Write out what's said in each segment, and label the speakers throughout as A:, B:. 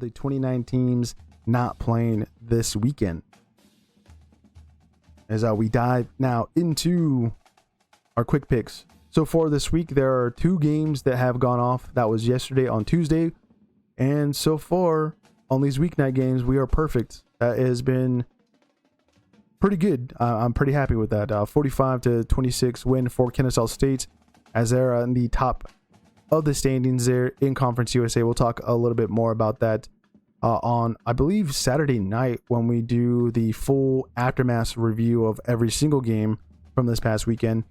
A: of the 29 teams not playing this weekend. As we dive now into our quick picks. So far this week, there are 2 games that have gone off. That was yesterday on Tuesday. And so far on these weeknight games, we are perfect. That has been pretty good. I'm pretty happy with that. 45-26 win for Kennesaw State as they're in the top of the standings there in Conference USA. We'll talk a little bit more about that on, I believe, Saturday night when we do the full aftermath review of every single game from this past weekend.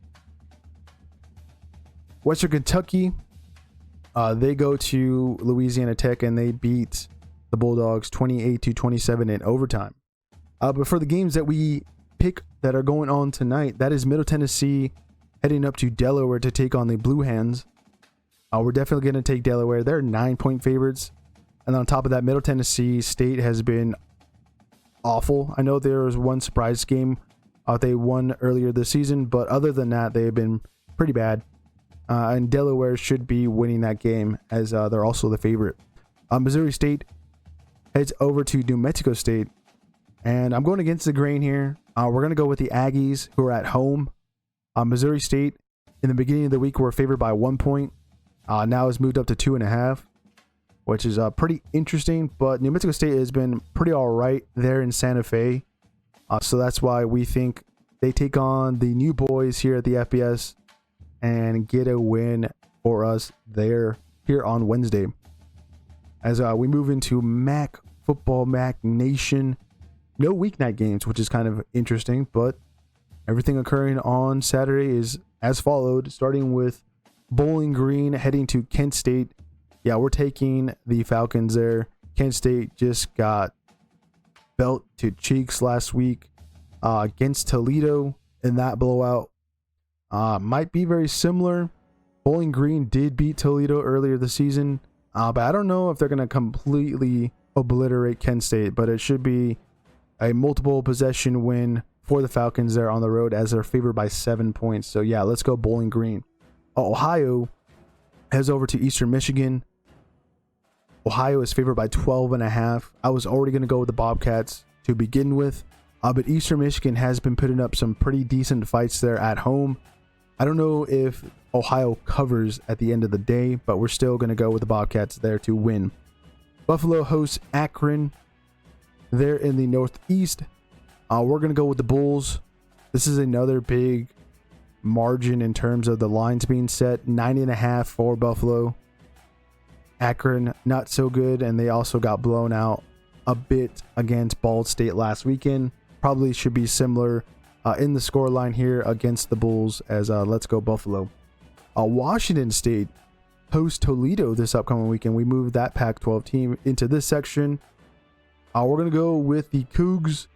A: Western Kentucky, they go to Louisiana Tech and they beat the Bulldogs 28-27 in overtime. But for the games that we pick that are going on tonight, that is Middle Tennessee heading up to Delaware to take on the Blue Hens. We're definitely going to take Delaware. They're 9-point favorites. And on top of that, Middle Tennessee State has been awful. I know there was one surprise game they won earlier this season, but other than that, they have been pretty bad. And Delaware should be winning that game as they're also the favorite. Missouri State heads over to New Mexico State. And I'm going against the grain here. We're going to go with the Aggies, who are at home. Missouri State, in the beginning of the week, were favored by 1 point. Now has moved up to 2.5, which is pretty interesting. But New Mexico State has been pretty all right there in Santa Fe. So that's why we think they take on the new boys here at the FBS and get a win for us there here on Wednesday. As we move into MAC football, MAC Nation. No weeknight games, which is kind of interesting, but everything occurring on Saturday is as followed, starting with Bowling Green heading to Kent State. Yeah, we're taking the Falcons there. Kent State just got belt to cheeks last week against Toledo in that blowout. Might be very similar. Bowling Green did beat Toledo earlier this season, but I don't know if they're going to completely obliterate Kent State, but it should be a multiple possession win for the Falcons there on the road as they're favored by 7 points. So yeah, let's go Bowling Green. Ohio heads over to Eastern Michigan. Ohio is favored by 12.5. I was already going to go with the Bobcats to begin with, but Eastern Michigan has been putting up some pretty decent fights there at home. I don't know if Ohio covers at the end of the day, but we're still going to go with the Bobcats there to win. Buffalo hosts Akron. They're in the Northeast. We're going to go with the Bulls. This is another big margin in terms of the lines being set. 9.5 for Buffalo. Akron, not so good, and they also got blown out a bit against Ball State last weekend. Probably should be similar in the scoreline here against the Bulls as let's go Buffalo. Washington State hosts Toledo this upcoming weekend. We moved that Pac-12 team into this section. We're going to go with the Cougs,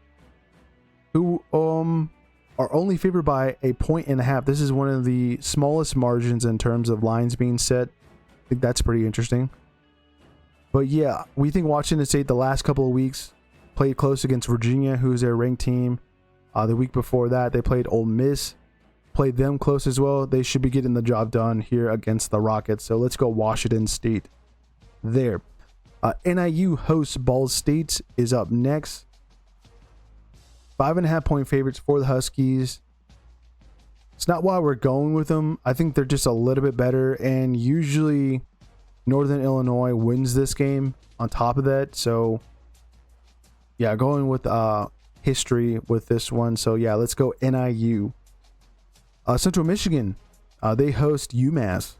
A: who are only favored by 1.5 points. This is one of the smallest margins in terms of lines being set. I think that's pretty interesting. But yeah, we think Washington State the last couple of weeks played close against Virginia, who's their ranked team. The week before that, they played Ole Miss, played them close as well. They should be getting the job done here against the Rockets. So let's go Washington State there. NIU hosts Ball State is up next. 5.5 point favorites for the Huskies. It's not why we're going with them. I think they're just a little bit better, and usually Northern Illinois wins this game on top of that. So yeah, going with history with this one. So yeah, let's go NIU. Central Michigan, they host UMass.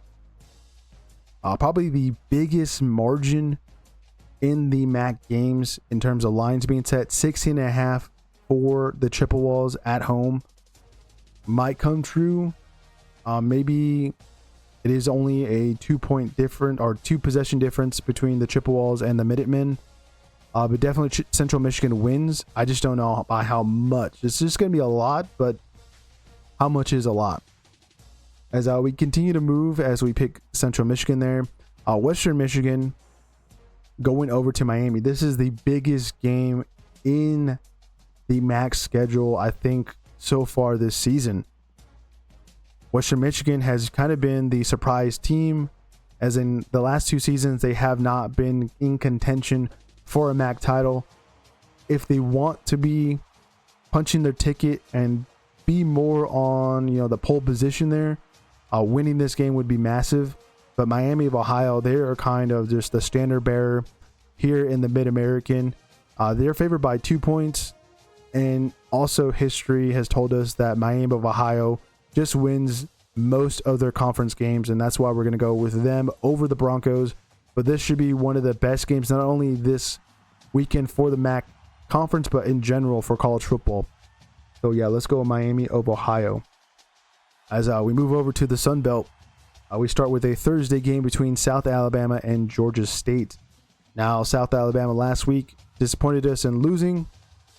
A: Probably the biggest margin in the MAC games in terms of lines being set. 16.5 for the Chippewas at home. Might come true. Maybe it is only a 2 point difference or 2 possession difference between the Chippewas and the Minutemen. But definitely Central Michigan wins. I just don't know by how much. It's just going to be a lot, but how much is a lot? As we continue to move, as we pick Central Michigan there. Western Michigan going over to Miami. This is the biggest game in the MAC schedule, I think, so far this season. Western Michigan has kind of been the surprise team as in the last 2 seasons they have not been in contention for a MAC title. If they want to be punching their ticket and be more on, the pole position there, winning this game would be massive. But Miami of Ohio, they are kind of just the standard bearer here in the Mid-American. They're favored by 2 points, and also history has told us that Miami of Ohio just wins most of their conference games, and that's why we're going to go with them over the Broncos. But this should be one of the best games, not only this weekend for the MAC conference, but in general for college football. So yeah, let's go with Miami of Ohio. As we move over to the Sunbelt, we start with a Thursday game between South Alabama and Georgia State. Now, South Alabama last week disappointed us in losing.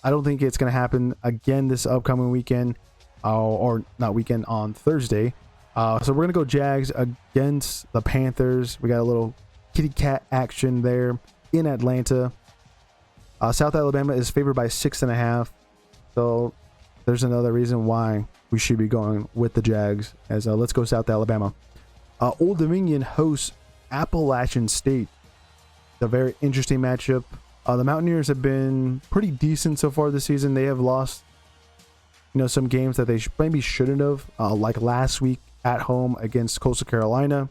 A: I don't think it's going to happen again this upcoming weekend, or not weekend, on Thursday. So we're going to go Jags against the Panthers. We got a little kitty cat action there in Atlanta. South Alabama is favored by 6.5. So there's another reason why we should be going with the Jags. As let's go South Alabama. Old Dominion hosts Appalachian State. A very interesting matchup. The Mountaineers have been pretty decent so far this season. They have lost, some games that they maybe shouldn't have, like last week at home against Coastal Carolina.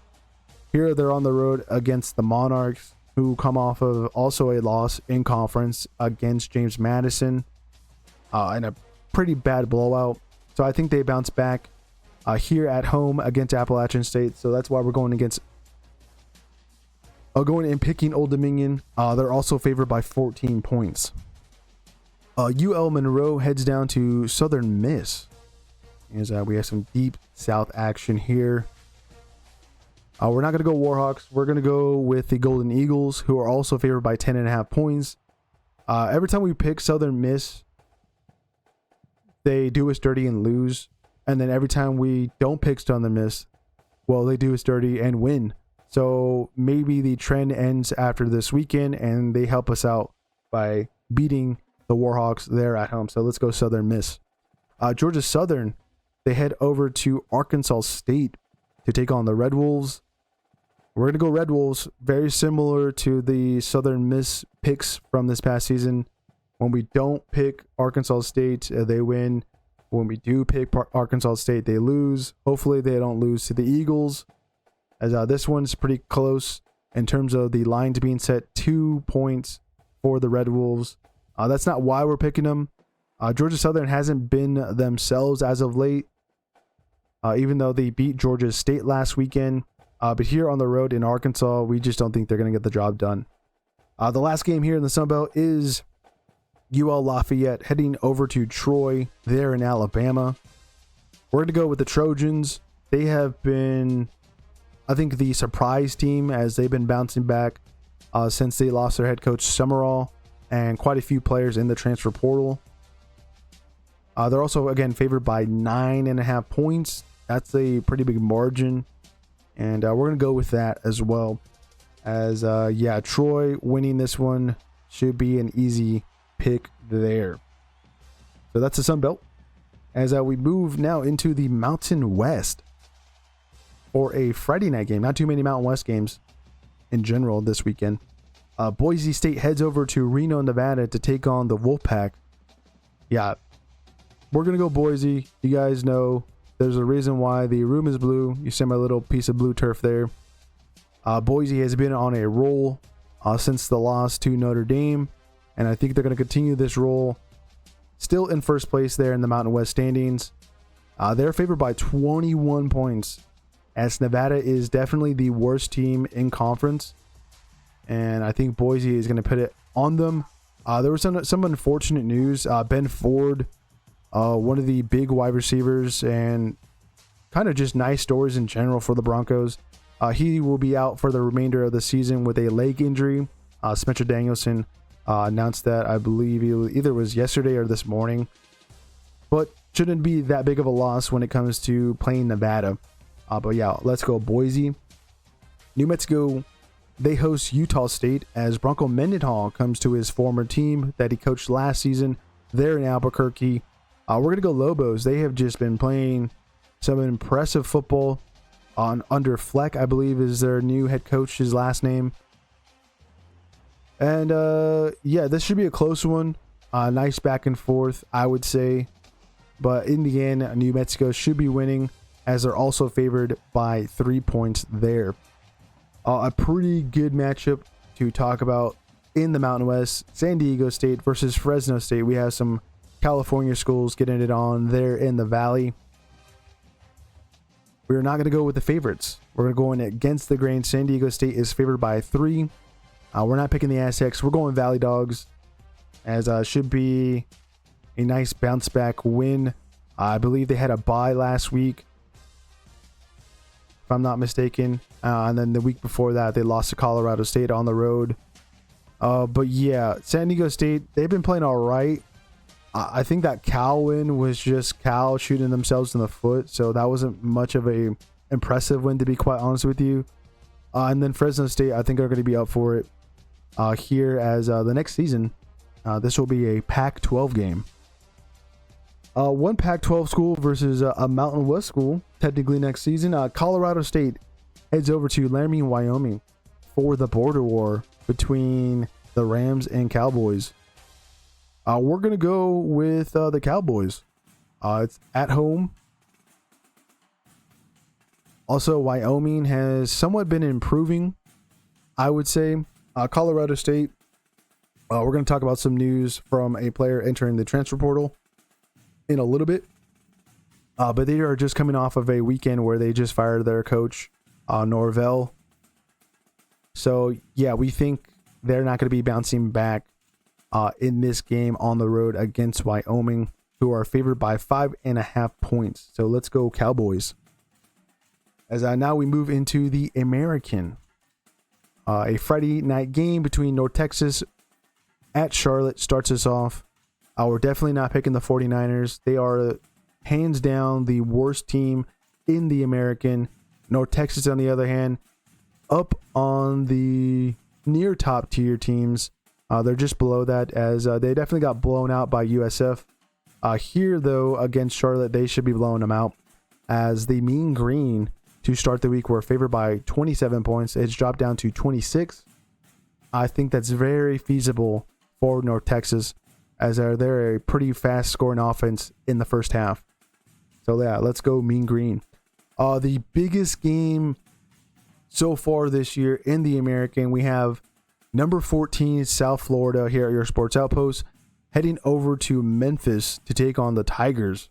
A: Here they're on the road against the Monarchs, who come off of also a loss in conference against James Madison, in a pretty bad blowout. So I think they bounce back here at home against Appalachian State. So that's why we're going and picking Old Dominion. They're also favored by 14 points. UL Monroe heads down to Southern Miss. As we have some deep South action here. We're not going to go Warhawks. We're going to go with the Golden Eagles, who are also favored by 10.5 points. Every time we pick Southern Miss, they do us dirty and lose. And then every time we don't pick Southern Miss, well, they do us dirty and win. So maybe the trend ends after this weekend and they help us out by beating the Warhawks there at home. So let's go Southern Miss. Georgia Southern, they head over to Arkansas State to take on the Red Wolves. We're going to go Red Wolves, very similar to the Southern Miss picks from this past season. When we don't pick Arkansas State, they win. When we do pick Arkansas State, they lose. Hopefully they don't lose to the Eagles, as this one's pretty close in terms of the lines being set 2 points for the Red Wolves. That's not why we're picking them. Georgia Southern hasn't been themselves as of late, even though they beat Georgia State last weekend. But here on the road in Arkansas, we just don't think they're going to get the job done. The last game here in the Sunbelt is UL Lafayette heading over to Troy there in Alabama. We're going to go with the Trojans. They have been, I think, the surprise team, as they've been bouncing back since they lost their head coach Summerall and quite a few players in the transfer portal. They're also, again, favored by 9.5 points. That's a pretty big margin. And we're going to go with that as well. As, Troy winning this one should be an easy pick there. So that's the Sun Belt. As we move now into the Mountain West for a Friday night game. Not too many Mountain West games in general this weekend. Boise State heads over to Reno, Nevada to take on the Wolfpack. Yeah, we're going to go Boise. You guys know there's a reason why the room is blue. You see my little piece of blue turf there. Boise has been on a roll since the loss to Notre Dame. And I think they're going to continue this roll. Still in first place there in the Mountain West standings. They're favored by 21 points. As Nevada is definitely the worst team in conference. And I think Boise is going to put it on them. There was some unfortunate news. Ben Ford, one of the big wide receivers, and kind of just nice stories in general for the Broncos. He will be out for the remainder of the season with a leg injury. Spencer Danielson announced that, I believe, either was yesterday or this morning. But shouldn't be that big of a loss when it comes to playing Nevada. But yeah, let's go Boise. New Mexico, they host Utah State as Bronco Mendenhall comes to his former team that he coached last season there in Albuquerque. We're going to go Lobos. They have just been playing some impressive football. on under Fleck, I believe is their new head coach, his last name. And yeah, this should be a close one. Nice back and forth, I would say. But in the end, New Mexico should be winning, as they're also favored by 3 points there. A pretty good matchup to talk about in the Mountain West. San Diego State versus Fresno State. We have some California schools getting it on there in the Valley. We're not going to go with the favorites. We're going against the grain. San Diego State is favored by 3. We're not picking the Aztecs. We're going Valley Dogs, as should be a nice bounce back win. I believe they had a bye last week, if I'm not mistaken. And then the week before that, they lost to Colorado State on the road. But yeah, San Diego State, they've been playing all right. I think that Cal win was just Cal shooting themselves in the foot. So that wasn't much of a impressive win, to be quite honest with you. And then Fresno State, I think, are going to be up for it here, as the next season. This will be a Pac-12 game. One Pac-12 school versus a Mountain West school, technically next season. Colorado State heads over to Laramie, Wyoming for the border war between the Rams and Cowboys. We're going to go with the Cowboys. It's at home. Also, Wyoming has somewhat been improving, I would say. Colorado State, we're going to talk about some news from a player entering the transfer portal in a little bit. But they are just coming off of a weekend where they just fired their coach, Norvell. So, yeah, we think they're not going to be bouncing back in this game on the road against Wyoming, who are favored by 5.5 points. So let's go Cowboys. As now we move into the American. A Friday night game between North Texas at Charlotte starts us off. We're definitely not picking the 49ers. They are hands down the worst team in the American. North Texas, on the other hand, up on the near top tier teams. They're just below that, as they definitely got blown out by USF. Here, though, against Charlotte, they should be blowing them out, as the Mean Green to start the week were favored by 27 points. It's dropped down to 26. I think that's very feasible for North Texas, as they're a pretty fast scoring offense in the first half. So yeah, let's go Mean Green. The biggest game so far this year in the American, we have number 14 South Florida here at your Sports Outpost heading over to Memphis to take on the Tigers.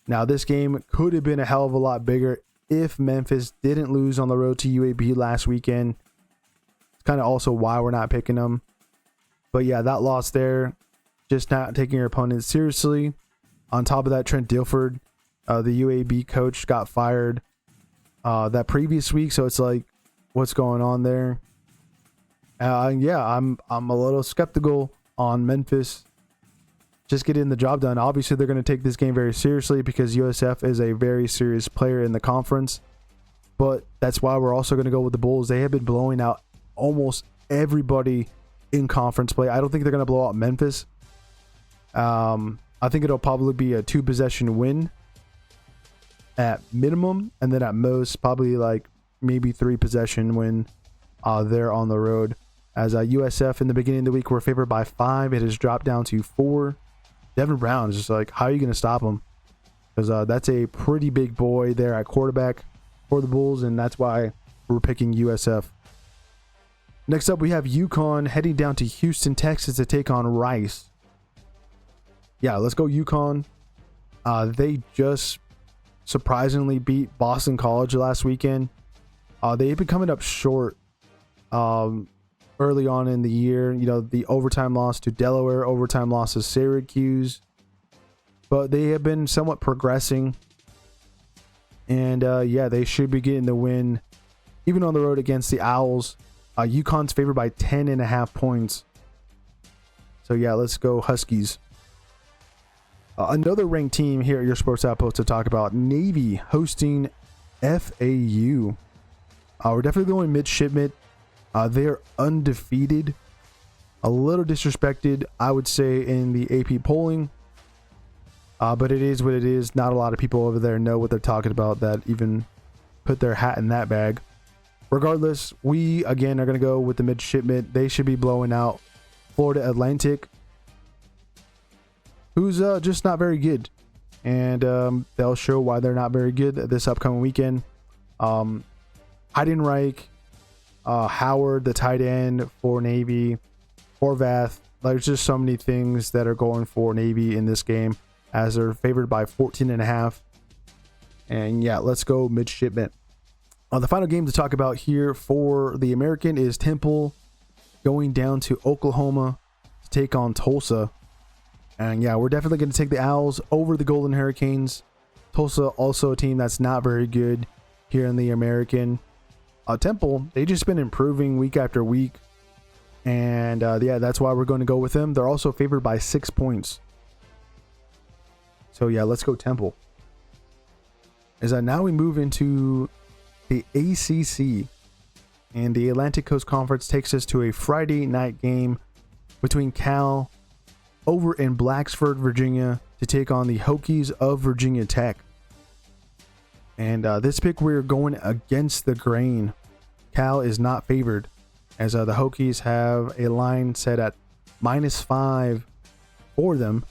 A: Now, this game could have been a hell of a lot bigger if Memphis didn't lose on the road to UAB last weekend. It's kind of also why we're not picking them. But yeah, that loss there, just not taking your opponents seriously. On top of that, Trent Dilford, the UAB coach, got fired that previous week. So it's like, what's going on there? Yeah, I'm a little skeptical on Memphis just getting the job done. Obviously, they're going to take this game very seriously because USF is a very serious player in the conference. But that's why we're also going to go with the Bulls. They have been blowing out almost everybody in conference play. I don't think they're going to blow out Memphis. I think it'll probably be a 2-possession win at minimum, and then at most probably like maybe 3-possession win there on the road. As USF in the beginning of the week were favored by 5, it has dropped down to 4. Devin Brown is just like, how are you going to stop him? Because that's a pretty big boy there at quarterback for the Bulls, and that's why we're picking USF. Next up, we have UConn heading down to Houston, Texas to take on Rice. Yeah, let's go UConn. They just surprisingly beat Boston College last weekend. They've been coming up short early on in the year. You know, the overtime loss to Delaware, overtime loss to Syracuse. But they have been somewhat progressing. And yeah, they should be getting the win, even on the road against the Owls. UConn's favored by 10.5 points. So yeah, let's go Huskies. Another ranked team here at your Sports Outpost to talk about, Navy hosting FAU. We're definitely going midshipment. They're undefeated. A little disrespected, I would say, in the AP polling. But it is what it is. Not a lot of people over there know what they're talking about that even put their hat in that bag. Regardless, we again are going to go with the midshipmen. They should be blowing out Florida Atlantic, who's just not very good. And they'll show why they're not very good this upcoming weekend. Heidenreich, Howard, the tight end for Navy, Horvath. There's just so many things that are going for Navy in this game, as they're favored by 14.5. And yeah, let's go midshipmen. The final game to talk about here for the American is Temple going down to Oklahoma to take on Tulsa. And yeah, we're definitely going to take the Owls over the Golden Hurricanes. Tulsa also a team that's not very good here in the American. Temple, they just been improving week after week. And yeah, that's why we're going to go with them. They're also favored by 6 points. So yeah, let's go Temple. As now we move into the ACC, and the Atlantic Coast Conference takes us to a Friday night game between Cal over in Blacksburg, Virginia, to take on the Hokies of Virginia Tech. And this pick, we're going against the grain. Cal is not favored, as the Hokies have a line set at -5 for them.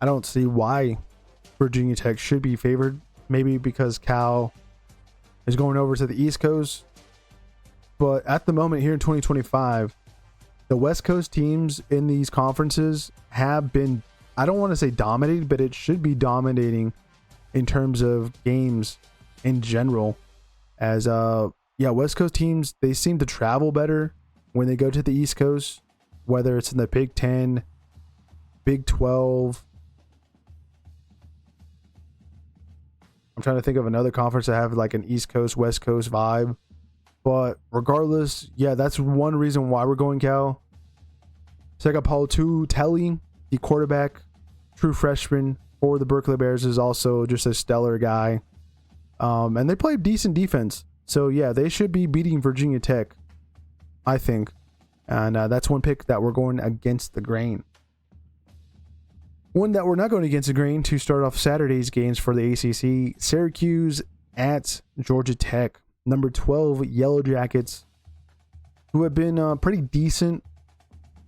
A: I don't see why Virginia Tech should be favored. Maybe because Cal is going over to the East Coast. But at the moment here in 2025, the West Coast teams in these conferences have been, I don't want to say dominating, but it should be dominating in terms of games in general. As yeah, West Coast teams, they seem to travel better when they go to the East Coast, whether it's in the Big 10, Big 12. I'm trying to think of another conference that have like an East Coast, West Coast vibe. But regardless, yeah, that's one reason why we're going Cal. Segapautu Telly, the quarterback, true freshman for the Berkeley Bears, is also just a stellar guy. And they play decent defense. So yeah, they should be beating Virginia Tech, I think. And that's one pick that we're going against the grain. One that we're not going against the grain to start off Saturday's games for the ACC, Syracuse at Georgia Tech. Number 12 Yellow Jackets, who have been pretty decent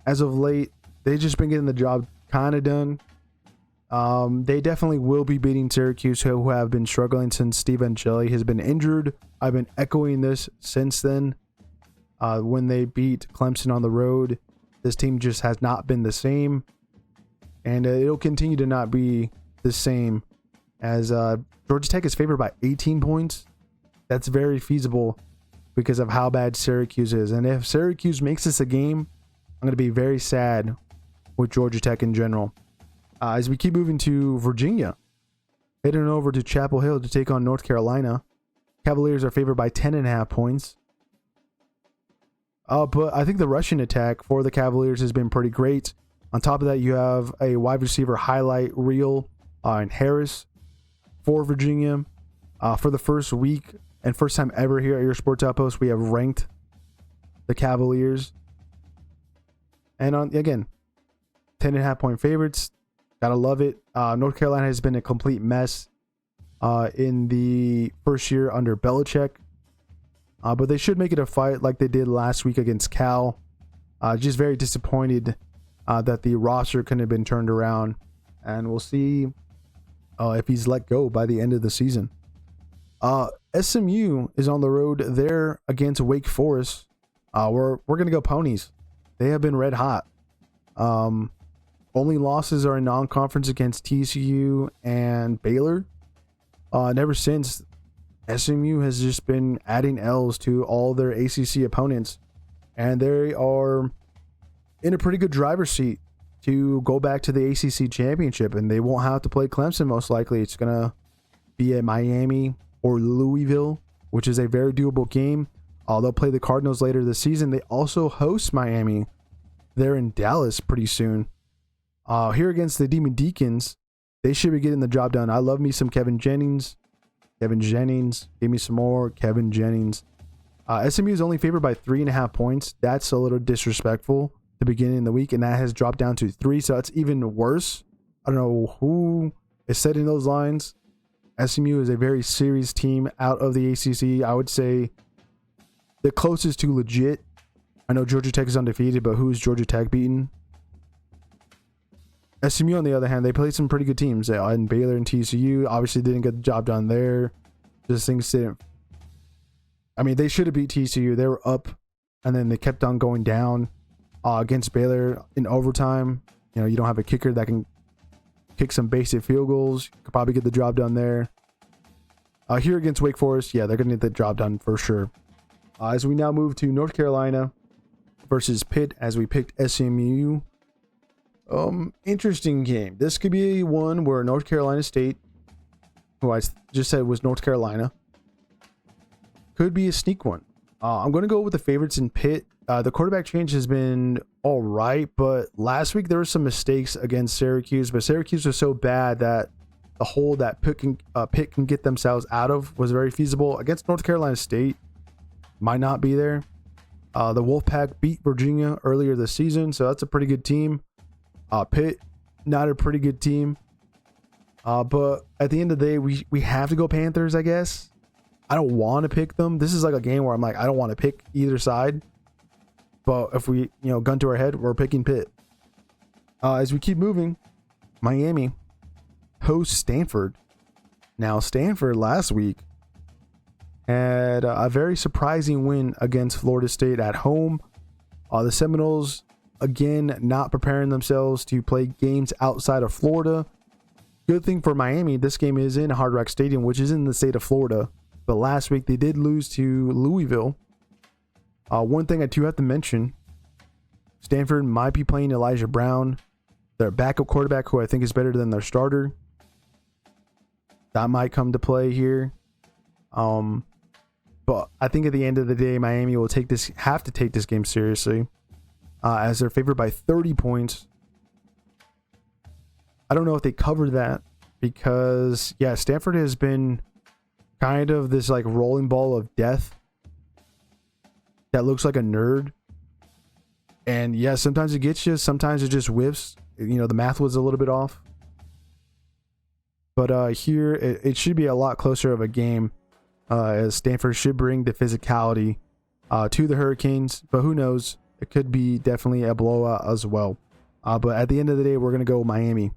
A: as of late. They've just been getting the job kind of done. They definitely will be beating Syracuse, who have been struggling since Steve Angeli has been injured. I've been echoing this since then. When they beat Clemson on the road, this team just has not been the same. And it'll continue to not be the same, as Georgia Tech is favored by 18 points. That's very feasible because of how bad Syracuse is. And if Syracuse makes this a game, I'm going to be very sad with Georgia Tech in general. As we keep moving to Virginia, heading over to Chapel Hill to take on North Carolina. Cavaliers are favored by 10.5 points. But I think the rushing attack for the Cavaliers has been pretty great. On top of that, you have a wide receiver highlight reel in Harris for Virginia. For the first week and first time ever here at Your Sports Outpost, we have ranked the Cavaliers. And again, 10.5 point favorites. Gotta love it. North Carolina has been a complete mess in the first year under Belichick. But they should make it a fight like they did last week against Cal. Just very disappointed that the roster couldn't have been turned around. And we'll see if he's let go by the end of the season. SMU is on the road there against Wake Forest. We're going to go Ponies. They have been red hot. Only losses are in non-conference against TCU and Baylor. And ever since, SMU has just been adding L's to all their ACC opponents. And they are in a pretty good driver's seat to go back to the ACC championship. And they won't have to play Clemson most likely. It's going to be at Miami or Louisville, which is a very doable game. They'll play the Cardinals later this season. They also host Miami. They're in Dallas pretty soon. Here against the Demon Deacons, they should be getting the job done. I love me some Kevin Jennings. Kevin Jennings. Give me some more Kevin Jennings. SMU is only favored by 3.5 points. That's a little disrespectful at the beginning of the week, and that has dropped down to 3, so that's even worse. I don't know who is setting those lines. SMU is a very serious team out of the ACC. I would say the closest to legit. I know Georgia Tech is undefeated, but who's Georgia Tech beaten? SMU, on the other hand, they played some pretty good teams. And Baylor and TCU obviously didn't get the job done there. Just things didn't. I mean, they should have beat TCU. They were up, and then they kept on going down against Baylor in overtime. You know, you don't have a kicker that can kick some basic field goals. Could probably get the job done there. Here against Wake Forest, yeah, they're going to get the job done for sure. As we now move to North Carolina versus Pitt, as we picked SMU. Interesting game. This could be one where North Carolina State, who I just said was North Carolina, could be a sneak one. I'm going to go with the favorites in Pitt. The quarterback change has been all right, but last week there were some mistakes against Syracuse, but Syracuse was so bad that the hole that Pitt can get themselves out of was very feasible. Against North Carolina State, might not be there. The Wolfpack beat Virginia earlier this season, so that's a pretty good team. Pitt, not a pretty good team. But at the end of the day, we have to go Panthers, I guess. I don't want to pick them. This is like a game where I'm like, I don't want to pick either side. But if we, gun to our head, we're picking Pitt. As we keep moving, Miami hosts Stanford. Now, Stanford last week had a very surprising win against Florida State at home. The Seminoles, again, not preparing themselves to play games outside of Florida. Good thing for Miami, this game is in Hard Rock Stadium, which is in the state of Florida. But last week they did lose to Louisville. One thing I do have to mention, Stanford might be playing Elijah Brown, their backup quarterback, who I think is better than their starter. That might come to play here. But I think at the end of the day, Miami will have to take this game seriously, as they're favored by 30 points. I don't know if they cover that because, yeah, Stanford has been kind of this like rolling ball of death that looks like a nerd. And yeah, sometimes it gets you, sometimes it just whiffs. The math was a little bit off. But here, it should be a lot closer of a game, as Stanford should bring the physicality to the Hurricanes. But who knows? It could be definitely a blowout as well. But at the end of the day, we're going to go Miami.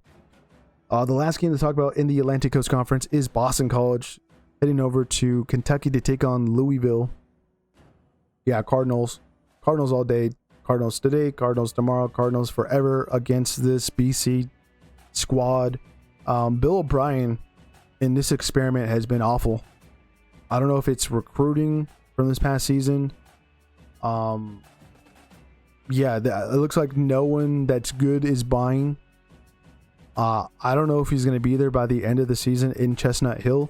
A: The last game to talk about in the Atlantic Coast Conference is Boston College heading over to Kentucky to take on Louisville. Yeah, Cardinals. Cardinals all day. Cardinals today, Cardinals tomorrow, Cardinals forever against this BC squad. Bill O'Brien in this experiment has been awful. I don't know if it's recruiting from this past season. Yeah, it looks like no one that's good is buying. I don't know if he's going to be there by the end of the season in Chestnut Hill.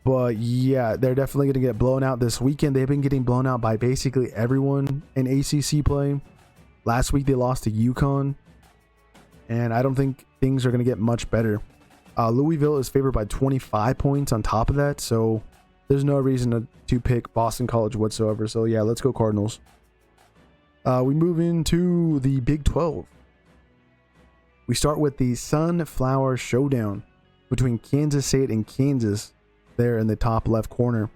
A: But yeah, they're definitely going to get blown out this weekend. They've been getting blown out by basically everyone in ACC play. Last week they lost to UConn. And I don't think things are going to get much better. Louisville is favored by 25 points on top of that. So there's no reason to pick Boston College whatsoever. So yeah, let's go Cardinals. We move into the Big 12. We start with the Sunflower Showdown between Kansas State and Kansas there in the top left corner.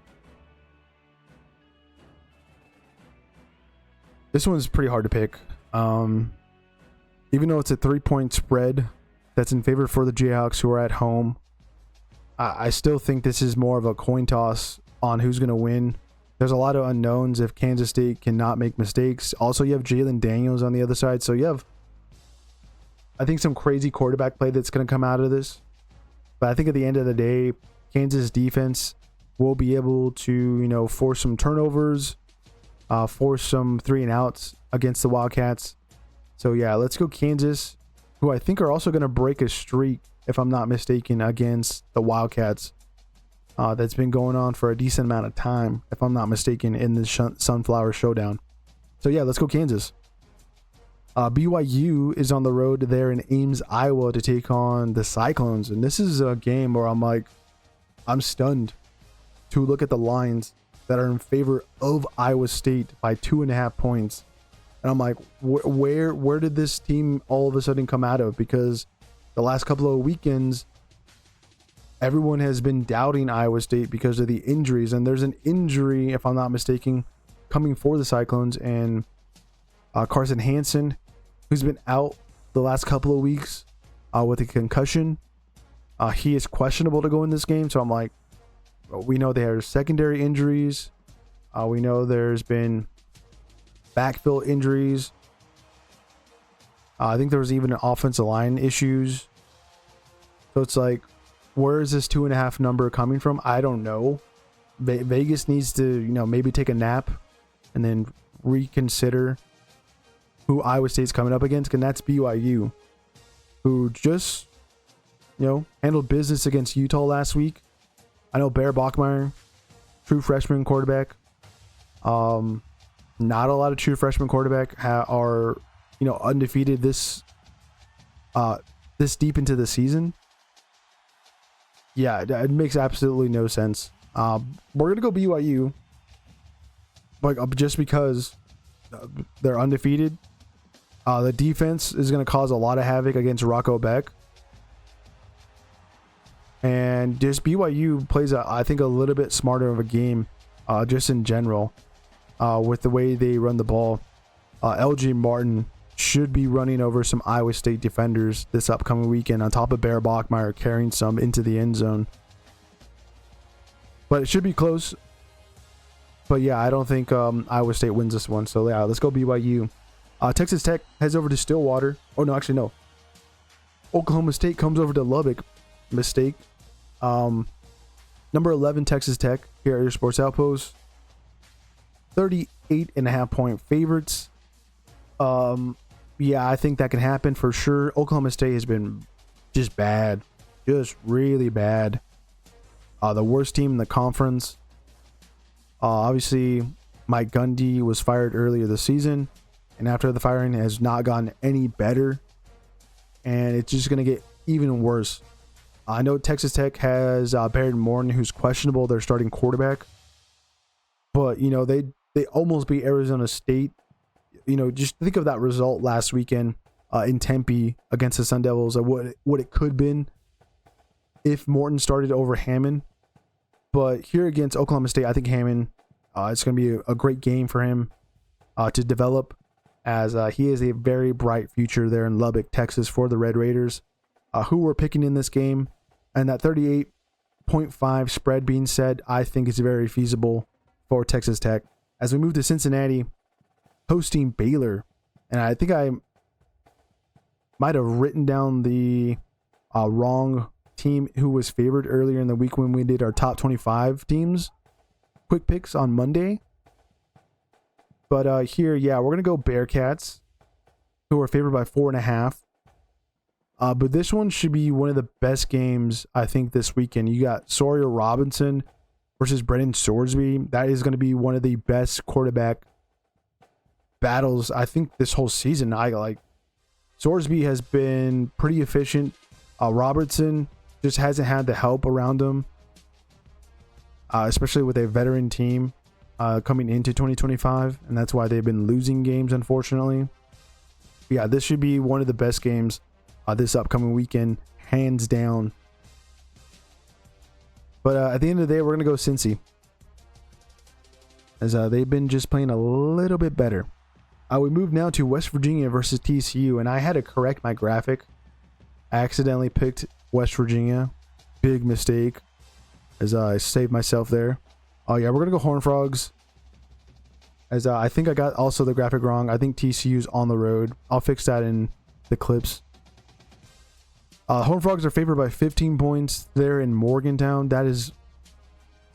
A: This one's pretty hard to pick. Even though it's a 3-point spread that's in favor for the Jayhawks, who are at home, I still think this is more of a coin toss on who's going to win. There's a lot of unknowns if Kansas State cannot make mistakes. Also, you have Jalen Daniels on the other side. So you have, I think, some crazy quarterback play that's going to come out of this. But I think at the end of the day, Kansas defense will be able to, force some turnovers, force some 3-and-outs against the Wildcats. So yeah, let's go Kansas, who I think are also going to break a streak, if I'm not mistaken, against the Wildcats. That's been going on for a decent amount of time, if I'm not mistaken, in the Sunflower Showdown. So yeah, let's go Kansas. BYU is on the road there in Ames, Iowa to take on the Cyclones. And this is a game where I'm stunned to look at the lines that are in favor of Iowa State by 2.5 points. And I'm like, where did this team all of a sudden come out of? Because the last couple of weekends, everyone has been doubting Iowa State because of the injuries, and there's an injury, if I'm not mistaken, coming for the Cyclones, and Carson Hansen, who's been out the last couple of weeks with a concussion. He is questionable to go in this game, so I'm like, we know there are secondary injuries. We know there's been backfill injuries. I think there was even offensive line issues. So it's like, where is this 2.5 number coming from? I don't know. Vegas needs to, maybe take a nap and then reconsider who Iowa State's coming up against, and that's BYU, who just, handled business against Utah last week. I know Bear Bachmeier, true freshman quarterback. Not a lot of true freshman quarterback are, undefeated this deep into the season. Yeah, it makes absolutely no sense. We're gonna go BYU, just because they're undefeated. The defense is gonna cause a lot of havoc against Rocco Beck. And just BYU plays, I think, a little bit smarter of a game, just in general, with the way they run the ball. LG Martin should be running over some Iowa State defenders this upcoming weekend, on top of Bear Bachmeier carrying some into the end zone. But it should be close. But yeah, I don't think Iowa State wins this one. So yeah, let's go BYU. Texas Tech heads over to Stillwater. Oh, no, actually, no. Oklahoma State comes over to Lubbock. Mistake. Number 11 Texas Tech here at your Sports Outpost, 38.5 point favorites. Yeah, I think that can happen for sure. Oklahoma State has been just bad, just really bad. The worst team in the conference. Obviously Mike Gundy was fired earlier this season, and after the firing has not gotten any better, and it's just going to get even worse. I know Texas Tech has Barrett Morton, who's questionable, their starting quarterback. But, they almost beat Arizona State. Just think of that result last weekend in Tempe against the Sun Devils, of what it could have been if Morton started over Hammond. But here against Oklahoma State, I think Hammond, it's going to be a great game for him to develop, as he has a very bright future there in Lubbock, Texas, for the Red Raiders, who we're picking in this game. And that 38.5 spread being said, I think is very feasible for Texas Tech. As we move to Cincinnati, hosting Baylor. And I think I might have written down the wrong team who was favored earlier in the week when we did our top 25 teams quick picks on Monday. But here, yeah, we're going to go Bearcats, who are favored by 4.5. But this one should be one of the best games, I think, this weekend. You got Sawyer Robinson versus Brendan Sorsby. That is going to be one of the best quarterback battles, I think, this whole season. Sorsby has been pretty efficient. Robertson just hasn't had the help around him, especially with a veteran team coming into 2025, and that's why they've been losing games, unfortunately. But yeah, this should be one of the best games this upcoming weekend, hands down. But at the end of the day, we're going to go Cincy, as they've been just playing a little bit better. We move now to West Virginia versus TCU, and I had to correct my graphic. I accidentally picked West Virginia. Big mistake, as I saved myself there. Oh yeah, we're going to go Horned Frogs, as I think I got also the graphic wrong. I think TCU's on the road. I'll fix that in the clips. Horned Frogs are favored by 15 points there in Morgantown. That is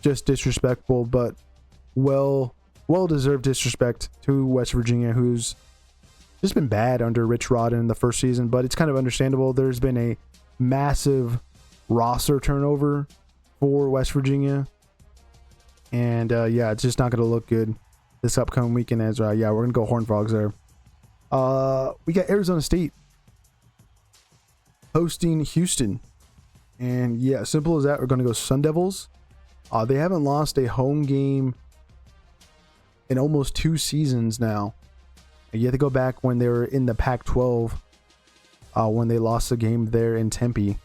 A: just disrespectful, but well-deserved disrespect to West Virginia, who's just been bad under Rich Rod in the first season, but it's kind of understandable. There's been a massive roster turnover for West Virginia, and yeah, it's just not going to look good this upcoming weekend, as yeah, we're going to go Horned Frogs there. We got Arizona State hosting Houston, and yeah, simple as that. We're going to go Sun Devils. They haven't lost a home game in almost 2 seasons now. You have to go back when they were in the Pac-12, when they lost a game there in Tempe.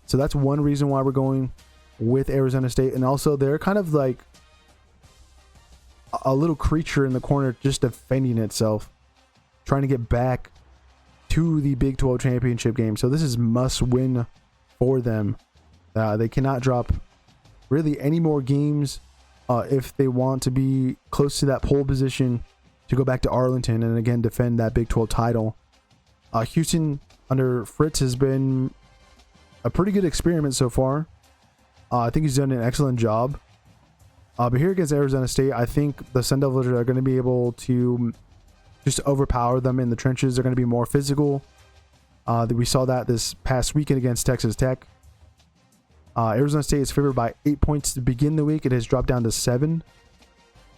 A: So that's one reason why we're going with Arizona State. And also they're kind of like a little creature in the corner just defending itself, trying to get back to the Big 12 championship game. So this is must win for them. They cannot drop really any more games if they want to be close to that pole position to go back to Arlington and again defend that Big 12 title. Houston under Fritz has been a pretty good experiment so far. I think he's done an excellent job. But here against Arizona State, I think the Sun Devils are going to be able to just overpower them in the trenches. They're going to be more physical. We saw that this past weekend against Texas Tech. Arizona State is favored by 8 points to begin the week. It has dropped down to 7.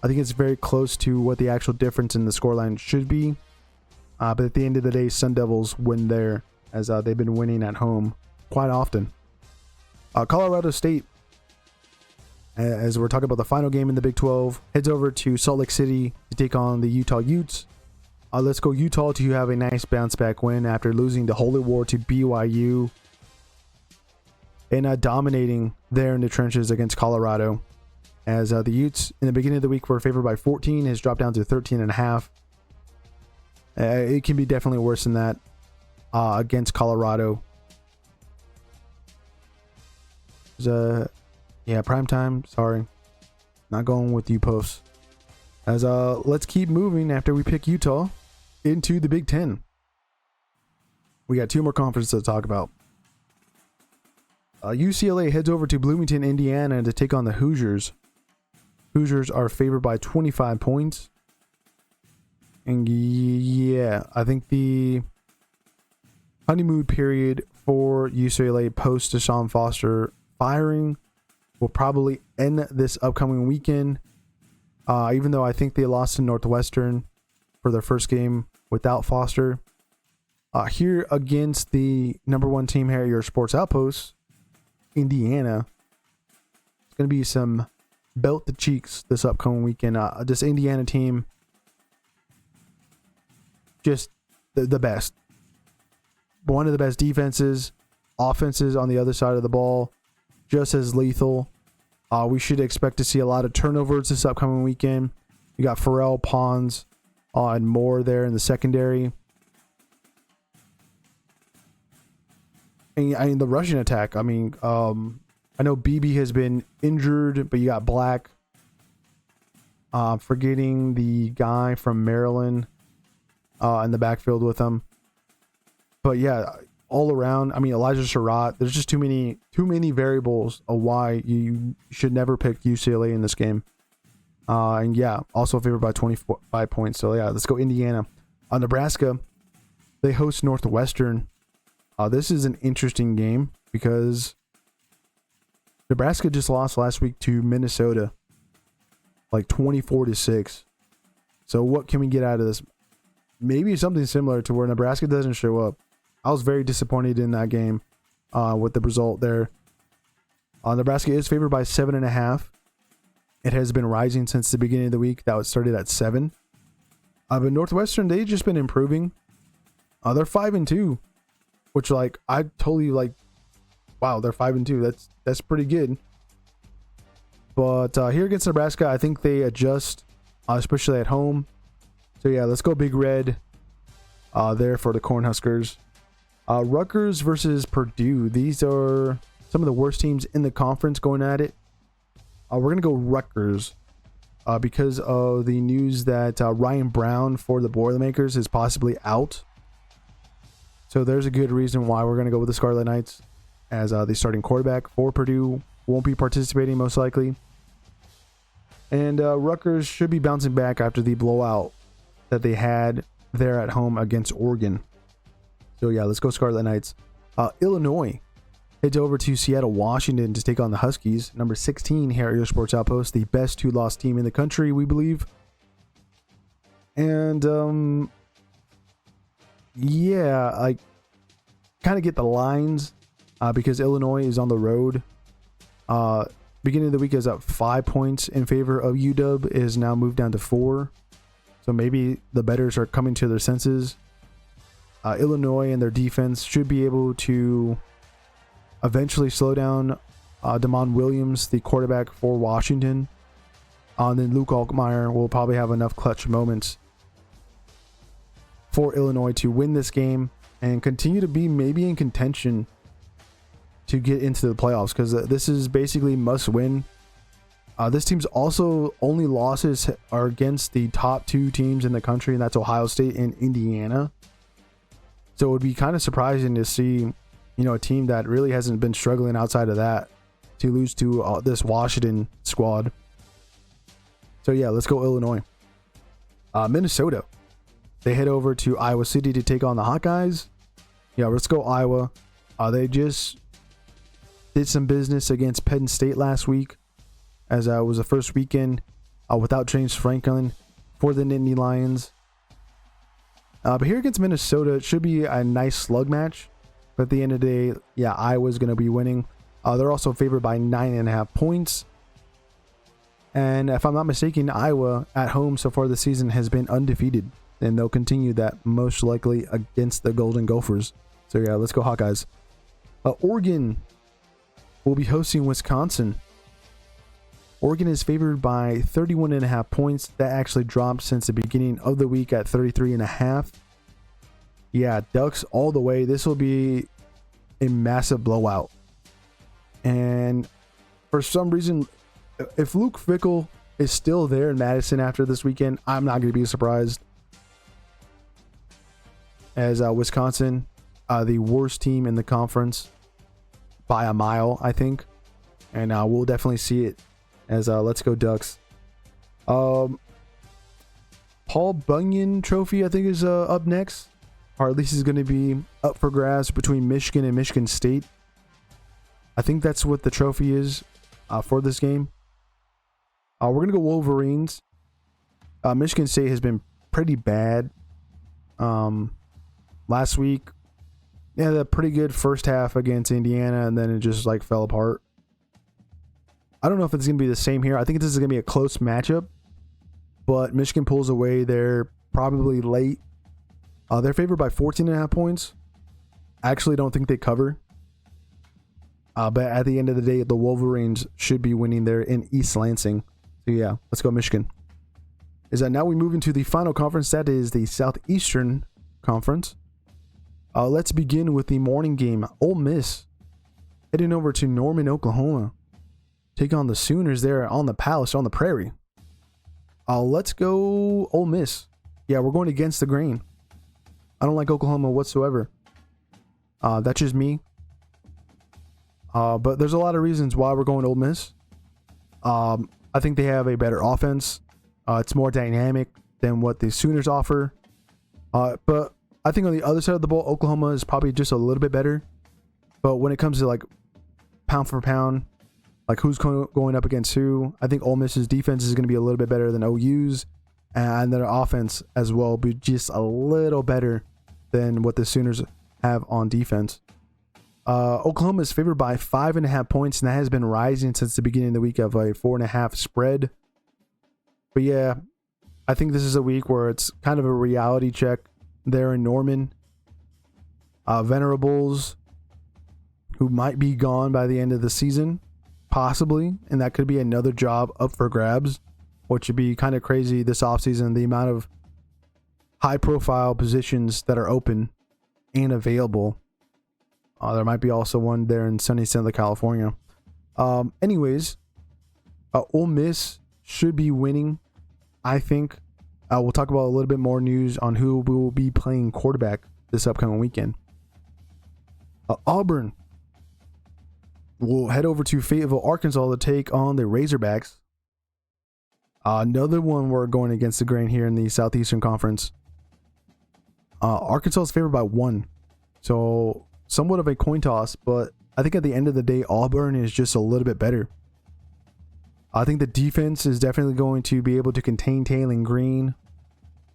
A: I think it's very close to what the actual difference in the scoreline should be. But at the end of the day, Sun Devils win there, as they've been winning at home quite often. Colorado State, as we're talking about the final game in the Big 12, heads over to Salt Lake City to take on the Utah Utes. Let's go Utah to have a nice bounce back win after losing the Holy War to BYU and dominating there in the trenches against Colorado. As the Utes in the beginning of the week were favored by 14, has dropped down to 13.5. It can be definitely worse than that against Colorado. Yeah, prime time. Sorry, not going with you posts. As let's keep moving after we pick Utah into the Big 10. We got 2 more conferences to talk about. UCLA heads over to Bloomington, Indiana to take on the Hoosiers. Hoosiers are favored by 25 points. And yeah, I think the honeymoon period for UCLA post Deshaun Foster firing will probably end this upcoming weekend. Even though I think they lost to Northwestern for their first game without Foster. Here against the number 1 team here at your Sports Outpost, Indiana. It's going to be some belt the cheeks this upcoming weekend. This Indiana team, just the best. One of the best defenses, offenses on the other side of the ball, just as lethal. We should expect to see a lot of turnovers this upcoming weekend. You got Farrell, Pons, and more there in the secondary. And I mean, the rushing attack. I mean, I know BB has been injured, but you got Black. Forgetting the guy from Maryland in the backfield with him. But yeah, all around, I mean, Elijah Surratt, there's just too many variables of why you should never pick UCLA in this game. And yeah, also favored by 25 points. So yeah, let's go Indiana. Nebraska, they host Northwestern. This is an interesting game because Nebraska just lost last week to Minnesota, like 24-6. So what can we get out of this? Maybe something similar to where Nebraska doesn't show up. I was very disappointed in that game with the result there. Nebraska is favored by 7.5. It has been rising since the beginning of the week. That was started at 7. But Northwestern, they've just been improving. They're 5-2, which like I totally like. Wow, they're 5-2. That's pretty good. But here against Nebraska, I think they adjust, especially at home. So yeah, let's go Big Red there for the Cornhuskers. Rutgers versus Purdue. These are some of the worst teams in the conference going at it. We're going to go Rutgers because of the news that Ryan Brown for the Boilermakers is possibly out. So there's a good reason why we're going to go with the Scarlet Knights as the starting quarterback for Purdue. Won't be participating most likely. And Rutgers should be bouncing back after the blowout that they had there at home against Oregon. So yeah, let's go Scarlet Knights. Illinois heads over to Seattle, Washington to take on the Huskies. Number 16 here at your Sports Outpost, the best 2-loss team in the country, we believe. And yeah, I kind of get the lines because Illinois is on the road. Beginning of the week is up 5 points in favor of UW. It is now moved down to 4. So maybe the bettors are coming to their senses. Illinois and their defense should be able to eventually slow down Damon Williams, the quarterback for Washington. And then Luke Altmaier will probably have enough clutch moments for Illinois to win this game and continue to be maybe in contention to get into the playoffs, because this is basically must win. This team's also only losses are against the top 2 teams in the country, and that's Ohio State and Indiana. So it would be kind of surprising to see, a team that really hasn't been struggling outside of that to lose to this Washington squad. So yeah, let's go Illinois. Minnesota, they head over to Iowa City to take on the Hawkeyes. Yeah, let's go Iowa. They just did some business against Penn State last week, as it was the first weekend without James Franklin for the Nittany Lions. But here against Minnesota, it should be a nice slug match. But at the end of the day, yeah, Iowa's going to be winning. They're also favored by 9.5 points. And if I'm not mistaken, Iowa at home so far this season has been undefeated. And they'll continue that most likely against the Golden Gophers. So yeah, let's go Hawkeyes. Oregon will be hosting Wisconsin. Oregon is favored by 31.5 points. That actually dropped since the beginning of the week at 33.5. Yeah, Ducks all the way. This will be a massive blowout. And for some reason, if Luke Fickell is still there in Madison after this weekend, I'm not going to be surprised. As Wisconsin, the worst team in the conference by a mile, I think. And we'll definitely see it. As let's go Ducks. Paul Bunyan Trophy, I think, is up next, or at least is going to be up for grabs between Michigan and Michigan State. I think that's what the trophy is for this game. We're going to go Wolverines. Michigan State has been pretty bad. Last week, they had a pretty good first half against Indiana, and then it just fell apart. I don't know if it's going to be the same here. I think this is going to be a close matchup, but Michigan pulls away. They're probably late. They're favored by 14.5 points. I actually don't think they cover. But at the end of the day, the Wolverines should be winning there in East Lansing. So yeah, let's go Michigan. Now we move into the final conference. That is the Southeastern Conference. Let's begin with the morning game. Ole Miss heading over to Norman, Oklahoma. Take on the Sooners there on the Palace, on the Prairie. Let's go Ole Miss. Yeah, we're going against the grain. I don't like Oklahoma whatsoever. That's just me. But there's a lot of reasons why we're going Ole Miss. I think they have a better offense. It's more dynamic than what the Sooners offer. But I think on the other side of the ball, Oklahoma is probably just a little bit better. But when it comes to pound for pound, who's going up against who, I think Ole Miss's defense is going to be a little bit better than OU's, and their offense as well be just a little better than what the Sooners have on defense. Oklahoma is favored by 5.5 points, and that has been rising since the beginning of the week of a 4.5 spread. But yeah, I think this is a week where it's kind of a reality check there in Norman. Venerables, who might be gone by the end of the season, possibly, and that could be another job up for grabs, which would be kind of crazy this offseason, the amount of high-profile positions that are open and available. There might be also one there in sunny Southern California. Anyways, Ole Miss should be winning, I think. We'll talk about a little bit more news on who will be playing quarterback this upcoming weekend. Auburn will head over to Fayetteville, Arkansas to take on the Razorbacks. Another one we're going against the grain here in the Southeastern Conference. Arkansas is favored by 1. So somewhat of a coin toss, but I think at the end of the day, Auburn is just a little bit better. I think the defense is definitely going to be able to contain Taylor Green,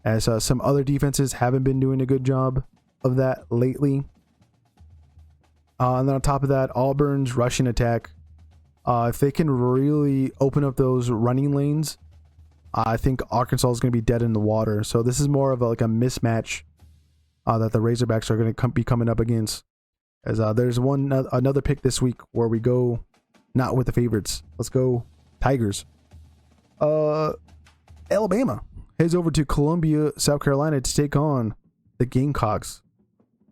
A: as some other defenses haven't been doing a good job of that lately. And then on top of that, Auburn's rushing attack, if they can really open up those running lanes, I think Arkansas is going to be dead in the water. So this is more of a mismatch that the Razorbacks are going to be coming up against. as there's another pick this week where we go not with the favorites. Let's go Tigers. Alabama heads over to Columbia, South Carolina to take on the Gamecocks.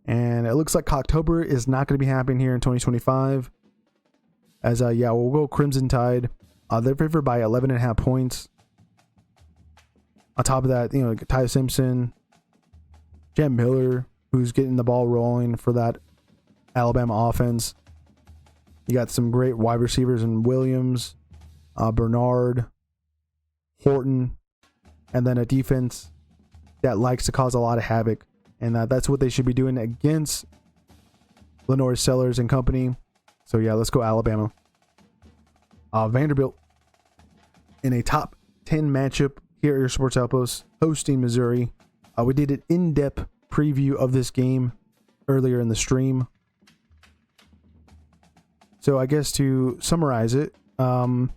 A: And it looks like October is not going to be happening here in 2025. As we'll go Crimson Tide. They're favored by 11.5 points. On top of that, Ty Simpson, Jam Miller, who's getting the ball rolling for that Alabama offense. You got some great wide receivers in Williams, Bernard, Horton, and then a defense that likes to cause a lot of havoc. And that's what they should be doing against Lenore Sellers and company. So yeah, let's go Alabama. Vanderbilt in a top 10 matchup here at your Sports Outpost, hosting Missouri. We did an in-depth preview of this game earlier in the stream. So I guess to summarize it, Vandy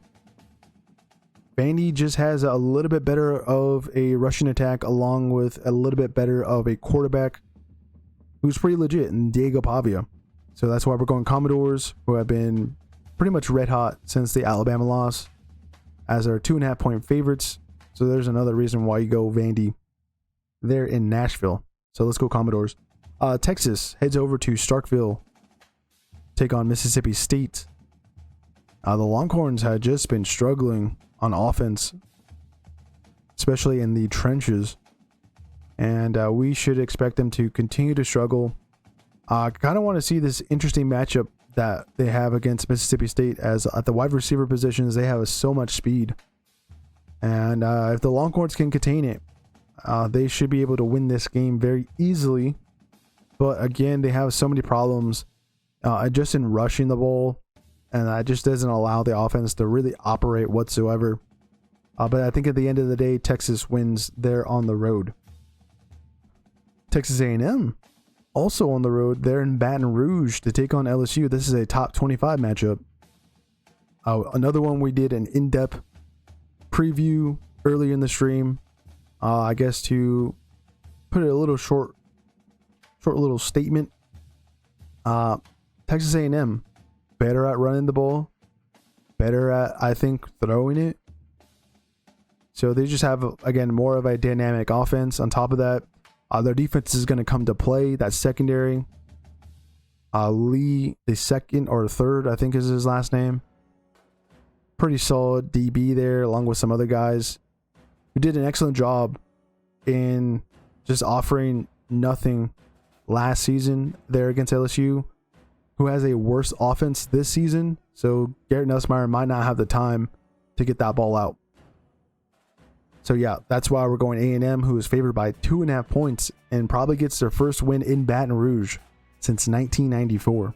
A: just has a little bit better of a rushing attack along with a little bit better of a quarterback who's pretty legit in Diego Pavia. So that's why we're going Commodores, who have been pretty much red hot since the Alabama loss, as our 2.5 point favorites. So there's another reason why you go Vandy. They're in Nashville. So let's go Commodores. Texas heads over to Starkville, take on Mississippi State. The Longhorns had just been struggling on offense, especially in the trenches. And we should expect them to continue to struggle. I kind of want to see this interesting matchup that they have against Mississippi State, as at the wide receiver positions, they have so much speed. And if the Longhorns can contain it, they should be able to win this game very easily. But again, they have so many problems just in rushing the ball, and that just doesn't allow the offense to really operate whatsoever. But I think at the end of the day, Texas wins there on the road. Texas A&M also on the road. They're in Baton Rouge to take on LSU. This is a top 25 matchup. Another one we did an in-depth preview earlier in the stream. I guess to put it a little short little statement. Texas A&M better at running the ball, better at, I think, throwing it. So they just have, again, more of a dynamic offense. On top of that, their defense is going to come to play. That secondary, Lee, the second or third, I think is his last name. Pretty solid DB there, along with some other guys who did an excellent job in just offering nothing last season there against LSU, who has a worse offense this season. So Garrett Nussmeier might not have the time to get that ball out. So yeah, that's why we're going A&M, who is favored by 2.5 points and probably gets their first win in Baton Rouge since 1994.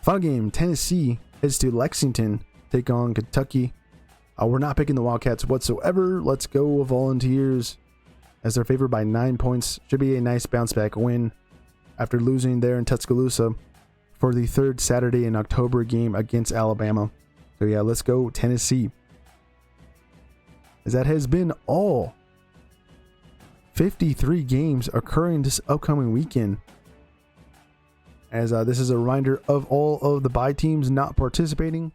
A: Final game, Tennessee heads to Lexington, take on Kentucky. We're not picking the Wildcats whatsoever. Let's go Volunteers, as they're favored by 9 points. Should be a nice bounce back win after losing there in Tuscaloosa for the third Saturday in October game against Alabama. So yeah, let's go Tennessee. As that has been all 53 games occurring this upcoming weekend. As this is a reminder of all of the bye teams not participating.